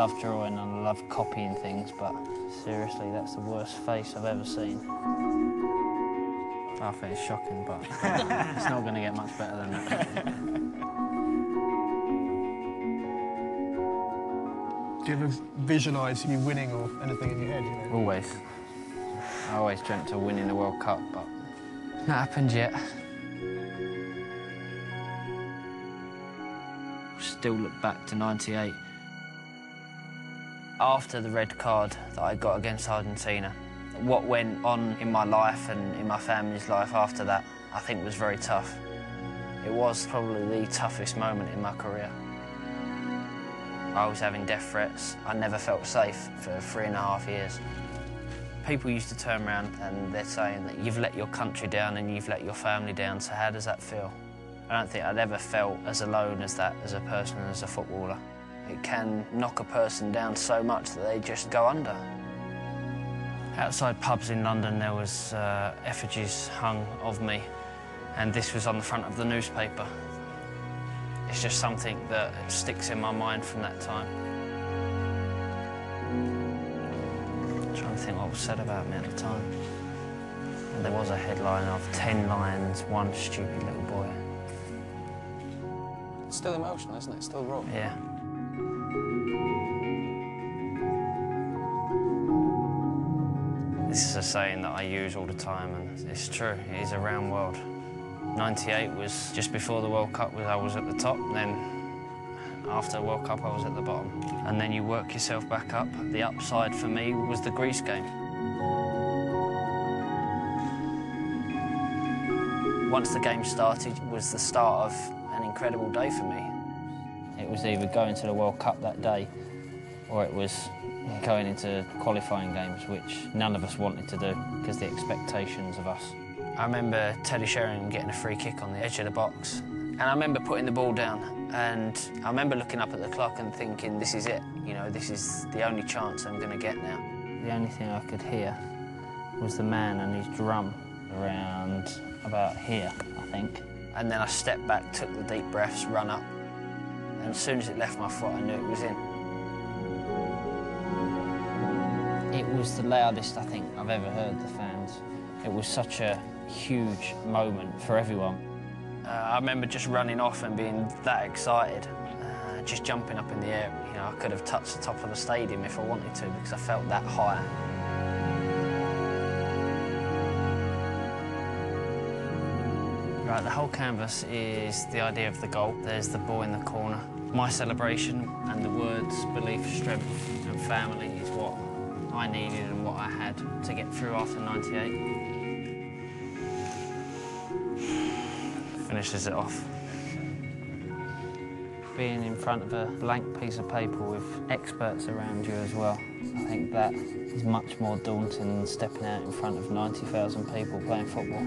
love drawing and I love copying things, but seriously, that's the worst face I've ever seen. I think it's shocking, but it's not going to get much better than that. Do you ever visualise you winning or anything in your head? You know? Always. I always dreamt of winning the World Cup, but it's not happened yet. Still look back to '98. After the red card that I got against Argentina, what went on in my life and in my family's life after that, I think was very tough. It was probably the toughest moment in my career. I was having death threats. I never felt safe for 3.5 years. People used to turn around and they're saying that you've let your country down and you've let your family down, so how does that feel? I don't think I'd ever felt as alone as that as a person and as a footballer. It can knock a person down so much that they just go under. Outside pubs in London there was effigies hung of me, and this was on the front of the newspaper. It's just something that sticks in my mind from that time. I'm trying to think what was said about me at the time. And there was a headline of 10 lions, 1 stupid little boy. It's still emotional, isn't it? It's still raw. Yeah. This is a saying that I use all the time, and it's true. It is a round world. '98 was just before the World Cup. I was at the top, and then after the World Cup I was at the bottom. And then you work yourself back up. The upside for me was the Greece game. Once the game started, it was the start of an incredible day for me. It was either going to the World Cup that day, or it was going into qualifying games, which none of us wanted to do because the expectations of us. I remember Teddy Sheringham getting a free kick on the edge of the box, and I remember putting the ball down, and I remember looking up at the clock and thinking, this is it, you know, this is the only chance I'm going to get now. The only thing I could hear was the man and his drum around about here, I think. And then I stepped back, took the deep breaths, run up, and as soon as it left my foot, I knew it was in. It was the loudest I think I've ever heard the fans. It was such a huge moment for everyone. I remember just running off and being that excited, just jumping up in the air. You know, I could have touched the top of the stadium if I wanted to because I felt that high. Right, the whole canvas is the idea of the goal. There's the ball in the corner. My celebration and the words belief, strength and family is what I needed and what I had to get through after '98. Finishes it off. Being in front of a blank piece of paper with experts around you as well, I think that is much more daunting than stepping out in front of 90,000 people playing football.